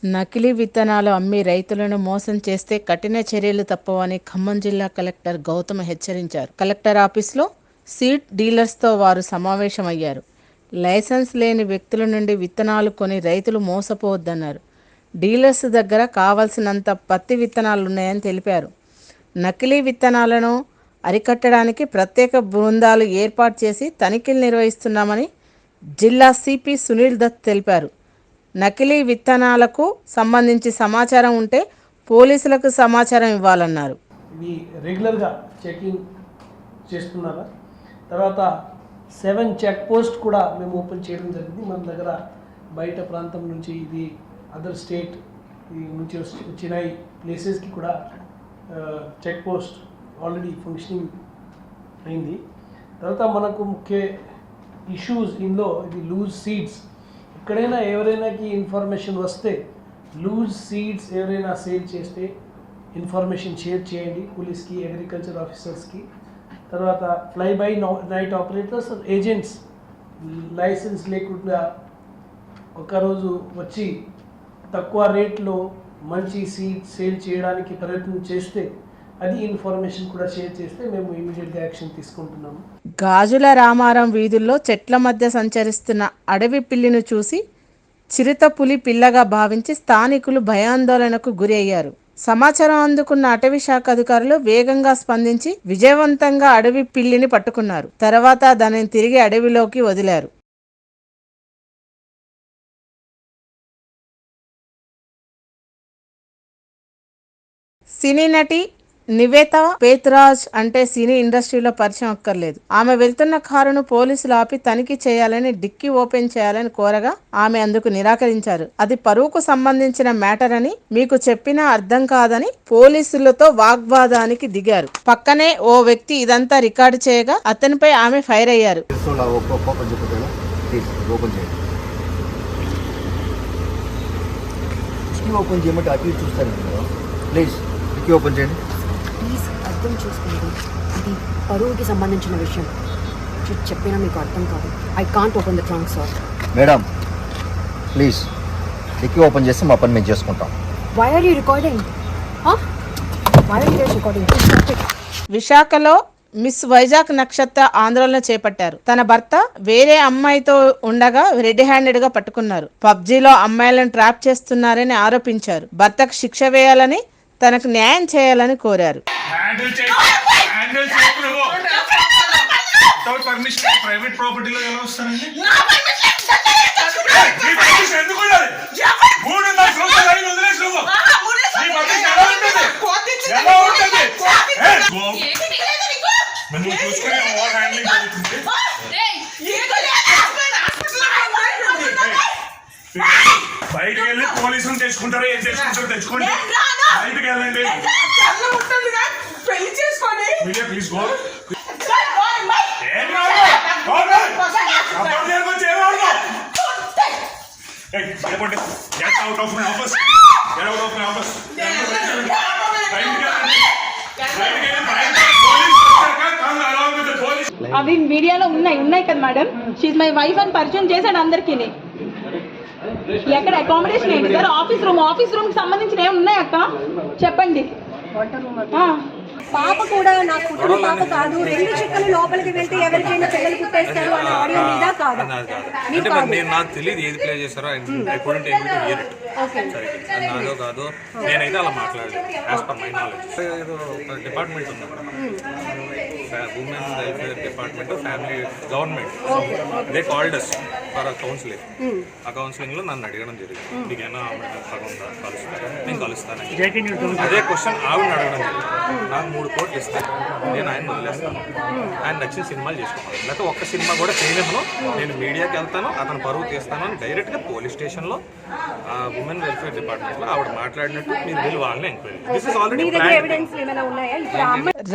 నకిలీ విత్తనాలు అమ్మి రైతులను మోసం చేస్తే కఠిన చర్యలు తప్పవని ఖమ్మం జిల్లా కలెక్టర్ గౌతమ్ హెచ్చరించారు. కలెక్టర్ ఆఫీసులో సీడ్ డీలర్స్తో వారు సమావేశమయ్యారు. లైసెన్స్ లేని వ్యక్తుల నుండి విత్తనాలు కొని రైతులు మోసపోవద్దన్నారు. డీలర్స్ దగ్గర కావాల్సినంత పత్తి విత్తనాలున్నాయని తెలిపారు. నకిలీ విత్తనాలను అరికట్టడానికి ప్రత్యేక బృందాలు ఏర్పాటు చేసి తనిఖీలు నిర్వహిస్తున్నామని జిల్లా సిపి సునీల్ దత్ తెలిపారు. నకిలీ విత్తనాలకు సంబంధించి సమాచారం ఉంటే పోలీసులకు సమాచారం ఇవ్వాలన్నారు. ఇవి రెగ్యులర్గా చెకింగ్ చేస్తున్నారా? తర్వాత 7 చెక్ పోస్ట్ కూడా మేము ఓపెన్ చేయడం జరిగింది. మన దగ్గర బయట ప్రాంతం నుంచి ఇది అదర్ స్టేట్ నుంచి వచ్చిన ప్లేసెస్కి కూడా చెక్ పోస్ట్ ఆల్రెడీ ఫంక్షనింగ్ అయింది. తర్వాత మనకు ముఖ్య ఇష్యూస్ ఇందులో ఇది లూజ్ సీడ్స్. ఎక్కడైనా ఎవరైనాకి ఇన్ఫర్మేషన్ వస్తే లూజ్ సీడ్స్ ఎవరైనా సేల్ చేస్తే ఇన్ఫర్మేషన్ షేర్ చేయండి పోలీస్కి, అగ్రికల్చర్ ఆఫీసర్స్కి. తర్వాత fly by night operators, agents licence లేకుండా ఒకరోజు వచ్చి తక్కువ రేట్లో మంచి సీడ్ సేల్ చేయడానికి ప్రయత్నం చేస్తే అది ఇన్ఫర్మేషన్ కూడా షేర్ చేస్తే మేము ఇమీడియట్గా యాక్షన్ తీసుకుంటున్నాము. గాజుల రామారం వీధుల్లో చెట్ల మధ్య సంచరిస్తున్న అడవి పిల్లిని చూసి చిరుత పులి పిల్లగా భావించి స్థానికులు భయాందోళనకు గురి అయ్యారు. సమాచారం అందుకున్న అటవీ శాఖ అధికారులు వేగంగా స్పందించి విజయవంతంగా అడవి పిల్లిని పట్టుకున్నారు. తర్వాత దానిని తిరిగి అడవిలోకి వదిలారు. సినీ నటి నివేత పేతురాజ్ అంటే సినీ ఇండస్ట్రీలో పరిచయం అక్కర్లేదు. ఆమె వెళ్తున్న కారును పోలీసులు ఆపి తనిఖీ చేయాలని, డిక్కీ ఓపెన్ చేయాలని కోరగా ఆమె అందుకు నిరాకరించారు. అది పరువుకు సంబంధించిన మ్యాటర్ అని మీకు చెప్పినా అర్థం కాదని పోలీసులతో వాగ్వాదానికి దిగారు. పక్కనే ఓ వ్యక్తి ఇదంతా రికార్డు చేయగా అతనిపై ఆమె ఫైర్ అయ్యారు. ప్లీజ్ అర్థం చేసుకోండి, ఇది పరువుకి సంబంధించిన విషయం. చెప్పినా మీకు అర్థం కాదు. I can't open the trunk sir. Madam please dicky open చేస్తే మా పని మేము చేసుకుంటాం. Why are you recording? విశాఖలో మిస్ వైజాగ్ నక్షత్ర ఆందోళన చేపట్టారు. తన భర్త వేరే అమ్మాయితో ఉండగా రెడీ హ్యాండెడ్ గా పట్టుకున్నారు. పబ్జీలో అమ్మాయిలను ట్రాప్ చేస్తున్నారని ఆరోపించారు. భర్తకు శిక్ష వేయాలని, తనకు న్యాయం చేయాలని కోరారు. బయటకు వెళ్ళి పోలీసులు తెచ్చుకుంటారు, ఏం తెచ్చుకుంటారు తెచ్చుకోండి. బయటకు వెళ్ళండి, పెళ్లి చేసుకోండి. Please go. Get out of my office. Get out of my office. అవి మీడియాలో ఉన్నాయి కదా మేడం. షీఈ్ మై వైఫ్ అని పరిచయం చేశాడు అందరికీ. ఎక్కడ అకామిడేషన్ ఏంటి సార్? ఆఫీస్ రూమ్ కి సంబంధించిన ఏమి ఉన్నాయి అక్క చెప్పండి. పాప కూడా నాకు పుట్టిన పాప కాదు. 2 చుక్కలు లోపలికి వెళ్తే ఎవరికైనా పిల్లలు పుట్టేస్తారు అనే ఆడియో మీద కాదు. నాకు తెలియదు ఏది ప్లే చేస్తారో. నాదో కాదు, నేనైతే అలా మాట్లాడలేదు. యాజ్ పర్ మై నాలెడ్జ్ ఏదో ఒక డిపార్ట్మెంట్ ఉంది అక్కడ, women welfare department, family government. They called us for counselling. ఆ కౌన్సిలింగ్ లో నన్ను అడగడం జరిగింది, నీకేనా కలుస్తారా? నేను కలుస్తాను. అదే క్వశ్చన్ ఆవిడ అడగడం జరిగింది. నాకు 3 కోట్లు ఇస్తాను, నేను ఆయన వదిలేస్తాను, ఆయన నచ్చిన సినిమాలు చేసుకున్నాను. లేకపోతే ఒక్క సినిమా కూడా చేయలేను. నేను మీడియాకి వెళ్తాను, అతను పరువు తీస్తాను అని డైరెక్ట్గా పోలీస్ స్టేషన్లో ఉమెన్ వెల్ఫేర్ డిపార్ట్మెంట్లో ఆవిడ మాట్లాడినట్టు మీరు వెళ్ళి వాళ్ళని ఎంక్వైరీ. దిస్ ఇస్ ఆల్రెడీ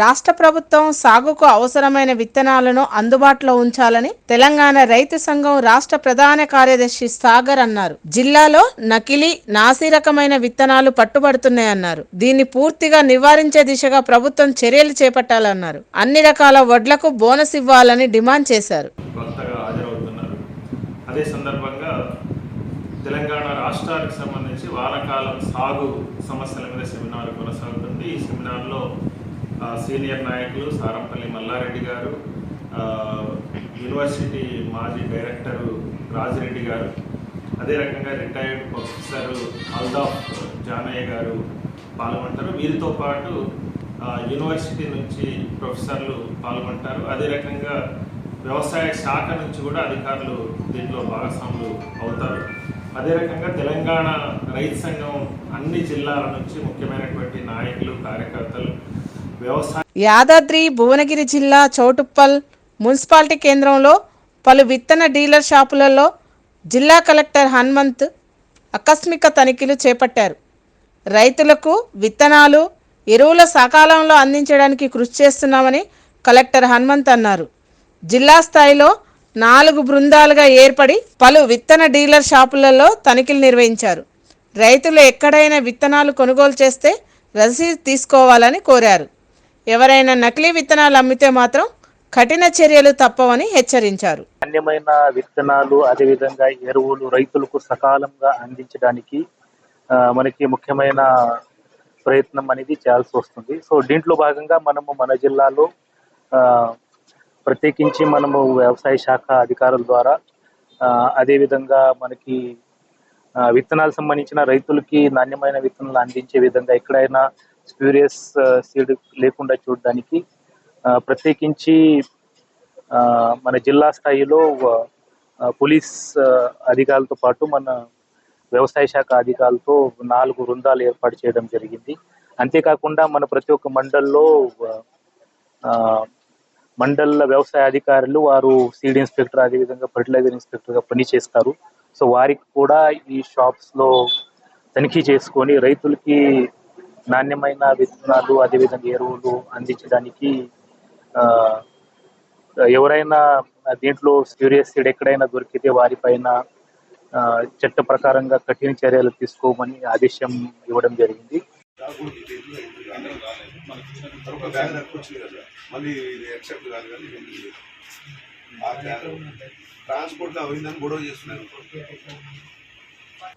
రాష్ట్ర ప్రభుత్వం సాగుకు అవసరమైన విత్తనాలను అందుబాటులో ఉంచాలని తెలంగాణ రైతు సంఘం రాష్ట్ర ప్రధాన కార్యదర్శి సాగర్ అన్నారు. జిల్లాలో నకిలీ, నాసిరకమైన విత్తనాలు పట్టుబడుతున్నాయన్నారు. దీన్ని పూర్తిగా నివారించే దిశగా ప్రభుత్వం చర్యలు చేపట్టాలన్నారు. అన్ని రకాల వడ్లకు బోనస్ ఇవ్వాలని డిమాండ్ చేశారు. అదే సందర్భంగా తెలంగాణ రాష్ట్రానికి సంబంధించి వానాకాలం సాగు సమస్యల మీద సెమినార్ కొనసాగుతుంది. ఈ సెమినార్లో సీనియర్ నాయకులు సారంపల్లి మల్లారెడ్డి గారు, యూనివర్సిటీ మాజీ డైరెక్టరు రాజిరెడ్డి గారు, అదే రకంగా రిటైర్డ్ ప్రొఫెసర్ అల్దాఫ్ జానయ్య గారు పాల్గొంటారు. వీరితో పాటు యూనివర్సిటీ నుంచి ప్రొఫెసర్లు పాల్గొంటారు. అదే రకంగా వ్యవసాయ శాఖ నుంచి కూడా అధికారులు దీంట్లో భాగస్వాములు అవుతారు. అదే రకంగా తెలంగాణ రైతు సంఘం అన్ని జిల్లాల నుంచి ముఖ్యమైనటువంటి నాయకులు, కార్యకర్తలు, వ్యవసాయ యాదాద్రి భువనగిరి జిల్లా చౌటుప్పల్ మున్సిపాలిటీ కేంద్రంలో పలు విత్తన డీలర్ షాపులలో జిల్లా కలెక్టర్ హనుమంత్ ఆకస్మిక తనిఖీలు చేపట్టారు. రైతులకు విత్తనాలు, ఎరువుల సకాలంలో అందించడానికి కృషి చేస్తున్నామని కలెక్టర్ హనుమంత్ అన్నారు. జిల్లా స్థాయిలో 4 బృందాలుగా ఏర్పడి పలు విత్తన డీలర్ షాపులలో తనిఖీలు నిర్వహించారు. రైతులు ఎక్కడైనా విత్తనాలు కొనుగోలు చేస్తే రసీదు తీసుకోవాలని కోరారు. ఎవరైనా నకిలీ విత్తనాలు అమ్మితే మాత్రం కఠిన చర్యలు తప్పవని హెచ్చరించారు. నాణ్యమైన విత్తనాలు, అదేవిధంగా ఎరువులు రైతులకు సకాలంగా అందించడానికి మనకి ముఖ్యమైన ప్రయత్నం అనేది చేయాల్సి వస్తుంది. సో దీంట్లో భాగంగా మనము మన జిల్లాలో ప్రత్యేకించి మనము వ్యవసాయ శాఖ అధికారుల ద్వారా అదేవిధంగా మనకి విత్తనాలు సంబంధించిన రైతులకి నాణ్యమైన విత్తనాలు అందించే విధంగా ఎక్కడైనా స్ప్యూరియస్ సీడ్ లేకుండా చూడడానికి ప్రత్యేకించి మన జిల్లా స్థాయిలో పోలీస్ అధికారులతో పాటు మన వ్యవసాయ శాఖ అధికారులతో 4 బృందాలు ఏర్పాటు చేయడం జరిగింది. అంతేకాకుండా మన ప్రతి ఒక్క మండల్లో మండల వ్యవసాయ అధికారులు వారు సీడ్ ఇన్స్పెక్టర్, అదేవిధంగా ఫర్టిలైజర్ ఇన్స్పెక్టర్గా పనిచేస్తారు. సో వారికి కూడా ఈ షాప్స్లో తనిఖీ చేసుకొని రైతులకి నాణ్యమైన విత్తనాలు, అదేవిధంగా ఎరువులు అందించడానికి ఎవరైనా దీంట్లో స్ప్యూరియస్ సీడ్ ఎక్కడైనా దొరికితే వారిపైన చట్ట ప్రకారంగా కఠిన చర్యలు తీసుకోమని ఆదేశం ఇవ్వడం జరిగింది.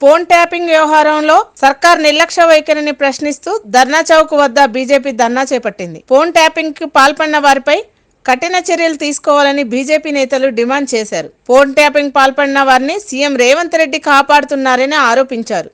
ఫోన్ ట్యాపింగ్ వ్యవహారంలో సర్కార్ నిర్లక్ష్య వైఖరిని ప్రశ్నిస్తూ ధర్నా చౌక్ వద్ద బీజేపీ ధర్నా చేపట్టింది. ఫోన్ ట్యాపింగ్ కు పాల్పడిన వారిపై కఠిన చర్యలు తీసుకోవాలని బీజేపీ నేతలు డిమాండ్ చేశారు. ఫోన్ ట్యాపింగ్ పాల్పడిన వారిని సీఎం రేవంత్ రెడ్డి కాపాడుతున్నారని ఆరోపించారు.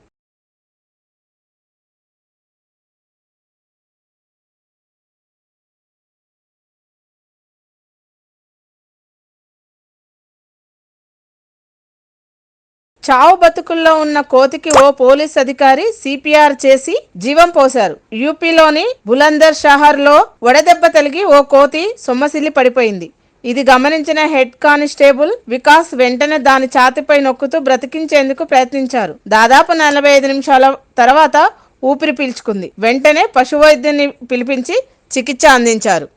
చావు బతుకుల్లో ఉన్న కోతికి ఓ పోలీస్ అధికారి సిపిఆర్ చేసి జీవం పోశారు. యూపీలోని బులందర్ షహర్ లో వడదెబ్బ తగిలి ఓ కోతి సొమ్మసిల్లి పడిపోయింది. ఇది గమనించిన హెడ్ కానిస్టేబుల్ వికాస్ వెంటనే దాని ఛాతిపై నొక్కుతూ బ్రతికించేందుకు ప్రయత్నించారు. దాదాపు 45 నిమిషాల తర్వాత ఊపిరి పీల్చుకుంది. వెంటనే పశువైద్యుని పిలిపించి చికిత్స అందించారు.